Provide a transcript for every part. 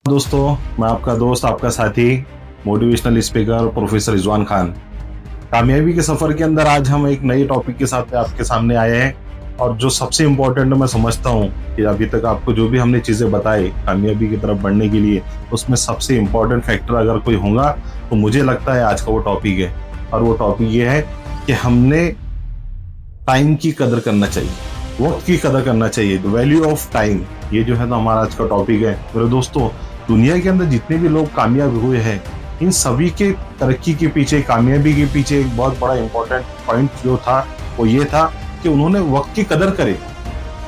दोस्तों, मैं आपका दोस्त, आपका साथी, motivational speaker professor Rizwan Khan. कामयाबी के सफर के अंदर आज हम एक नए टॉपिक के साथ आपके सामने आए हैं। और जो सबसे इम्पोर्टेंट मैं समझता हूँ कि अभी तक आपको जो भी हमने चीजें बताई कामयाबी की तरफ बढ़ने के लिए, उसमें सबसे इम्पोर्टेंट फैक्टर अगर कोई होगा तो मुझे लगता है आज का वो टॉपिक है। और वो टॉपिक ये है कि हमने टाइम की कदर करना चाहिए, वक्त की कदर करना चाहिए, द वैल्यू ऑफ टाइम। ये जो है ना हमारा आज का टॉपिक है। मेरे दोस्तों, दुनिया के अंदर जितने भी लोग कामयाब हुए हैं, इन सभी के तरक्की के पीछे, कामयाबी के पीछे एक बहुत बड़ा इंपॉर्टेंट पॉइंट जो था वो ये था कि उन्होंने वक्त की कदर करे।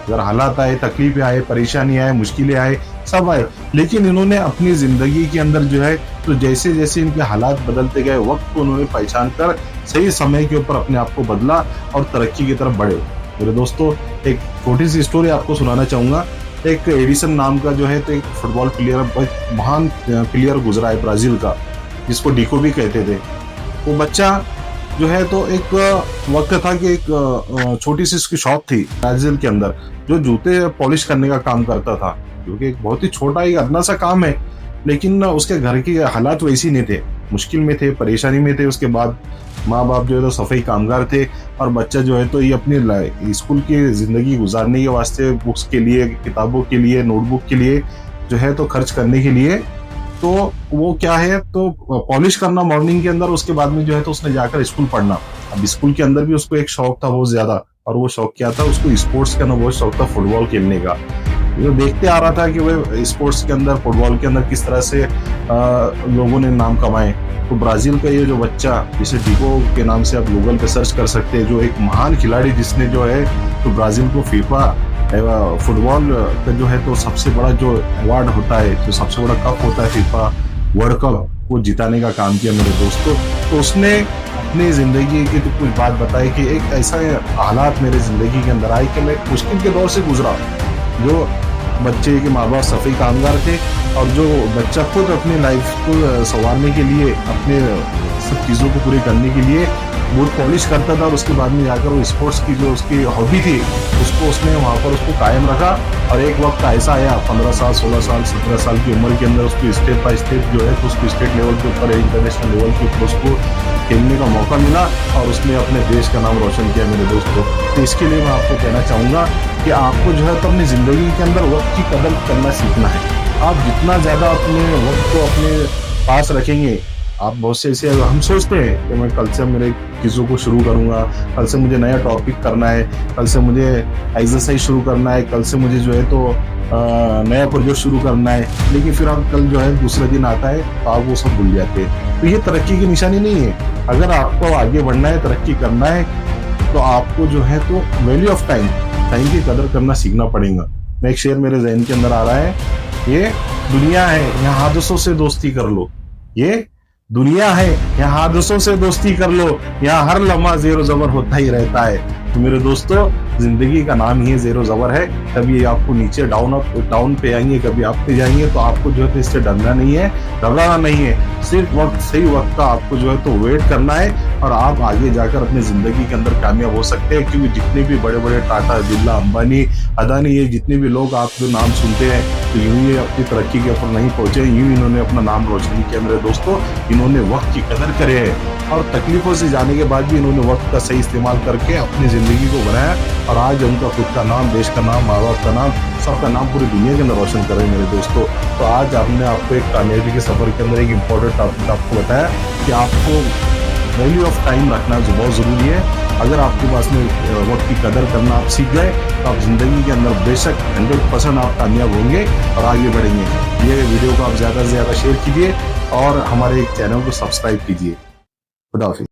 अगर हालात आए, तकलीफें आए, परेशानी आए, मुश्किलें आए, सब आए, लेकिन इन्होंने अपनी जिंदगी के अंदर जो है तो जैसे जैसे इनके हालात बदलते गए, वक्त को उन्होंने पहचान कर सही समय के ऊपर अपने आप को बदला और तरक्की की तरफ बढ़े। मेरे दोस्तों, एक छोटी सी स्टोरी आपको सुनाना चाहूंगा। एक एडिसन नाम का जो है तो एक फुटबॉल प्लेयर, बहुत महान प्लेयर गुजरा है ब्राजील का, जिसको डिको भी कहते थे। वो बच्चा जो है तो एक वक्त था कि एक छोटी सी उसकी शॉप थी ब्राजील के अंदर, जो जूते पॉलिश करने का काम करता था, क्योंकि एक बहुत ही छोटा एक अदना सा काम है। लेकिन उसके घर के हालात वैसे नहीं थे, मुश्किल में थे, परेशानी में थे। उसके बाद माँ बाप जो है तो सफाई कामगार थे, और बच्चा जो है तो ये अपनी स्कूल की जिंदगी गुजारने के वास्ते बुक्स के लिए, किताबों के लिए, नोटबुक के लिए जो है तो खर्च करने के लिए, तो वो क्या है तो पॉलिश करना मॉर्निंग के अंदर, उसके बाद में जो है तो उसने जाकर स्कूल पढ़ना। अब स्कूल के अंदर भी उसको एक शौक था बहुत ज्यादा, और वो शौक क्या था, उसको स्पोर्ट्स का ना बहुत शौक था, फुटबॉल खेलने का। जो देखते आ रहा था कि वह स्पोर्ट्स के अंदर, फुटबॉल के अंदर किस तरह से लोगों ने नाम कमाए। तो ब्राजील का ये जो बच्चा, जिसे डिको के नाम से आप गूगल पे सर्च कर सकते हैं, जो एक महान खिलाड़ी, जिसने जो है तो ब्राजील को फीफा फुटबॉल का जो है तो सबसे बड़ा जो अवार्ड होता है, जो सबसे बड़ा कप होता है फीफा वर्ल्ड कप, वो जिताने का काम किया मेरे दोस्तों। तो उसने अपनी जिंदगी की तो कुछ बात बताई कि एक ऐसा हालात मेरे जिंदगी के अंदर आए कि मैं मुश्किल के दौर से गुजरा। जो बच्चे के माँ बाप सफाई कामगार थे, और जो बच्चा खुद अपनी लाइफ को संवारने के लिए, अपने सब चीज़ों को पूरी करने के लिए बूट पॉलिश करता था, और उसके बाद में जाकर वो स्पोर्ट्स की जो उसकी हॉबी थी, उसको उसने वहाँ पर उसको कायम रखा। और एक वक्त ऐसा आया 15 साल, 16 साल, 17 साल की उम्र के अंदर उसको स्टेप बाय स्टेप जो है तो उसको स्टेट लेवल के ऊपर, इंटरनेशनल लेवल के ऊपर उसको खेलने का मौका मिला, और उसने अपने देश का नाम रोशन किया मेरे दोस्तों। तो इसके लिए मैं आपको कहना चाहूँगा कि आपको जो है तो अपनी ज़िंदगी के अंदर वक्त की कदर करना सीखना है। आप जितना ज़्यादा अपने वक्त को अपने पास रखेंगे, आप बहुत से ऐसे, हम सोचते हैं कि मैं कल से मेरे चीज़ों को शुरू करूँगा, कल से मुझे नया टॉपिक करना है, कल से मुझे एक्सरसाइज शुरू करना है, कल से मुझे जो है तो नया प्रोजेक्ट शुरू करना है। लेकिन फिर आप कल जो है दूसरे दिन आता है तो आप वो सब भूल जाते हैं। तो ये तरक्की की निशानी नहीं है। अगर आपको आगे बढ़ना है, तरक्की करना है, तो आपको जो है तो वैल्यू ऑफ टाइम, टाइम की कदर करना सीखना पड़ेगा। मैं एक शेर मेरे जहन के अंदर आ रहा है, ये दुनिया है यहाँ हादसों से दोस्ती कर लो। ये दुनिया है यहाँ हादसों से दोस्ती कर लो, यहाँ हर लम्हा ज़ेरो ज़बर होता ही रहता है। तो मेरे दोस्तों, जिंदगी का नाम ही ज़ेरो ज़बर है। कभी आपको नीचे डाउन पे आएंगे, कभी आप पे जाएंगे, तो आपको जो है तो इससे डरना नहीं है, घबराना नहीं है। सिर्फ वक्त, सही वक्त का आपको जो है तो वेट करना है, और आप आगे जाकर अपनी जिंदगी के अंदर कामयाब हो सकते हैं। क्योंकि जितने भी बड़े बड़े टाटा, बिरला, अंबानी, अदानी, ये जितने भी लोग आप जो नाम सुनते हैं, तो यूं ही अपनी तरक्की के ऊपर नहीं पहुंचे, यूं इन्होंने अपना नाम रोशन किया मेरे दोस्तों। इन्होंने वक्त की कदर करे है, और तकलीफों से जाने के बाद भी इन्होंने वक्त का सही इस्तेमाल करके अपनी जिंदगी को बनाया, और आज उनका खुद का नाम, देश का नाम, माँ बाप का नाम, सबका नाम पूरी दुनिया के अंदर रोशन करे मेरे दोस्तों। तो आज हमने आपको एक कामयाबी के सफर के अंदर एक इम्पोर्टेंट टॉपिक आपको बताया कि आपको वैल्यू ऑफ टाइम रखना जो बहुत ज़रूरी है। अगर आपके पास में वक्त की कदर करना आप सीख गए, तो आप जिंदगी के अंदर बेशक 100% आप कामयाब होंगे और आगे बढ़ेंगे। ये वीडियो को आप ज़्यादा से ज़्यादा शेयर कीजिए, और हमारे चैनल को सब्सक्राइब कीजिए। खुदा हाफिज़।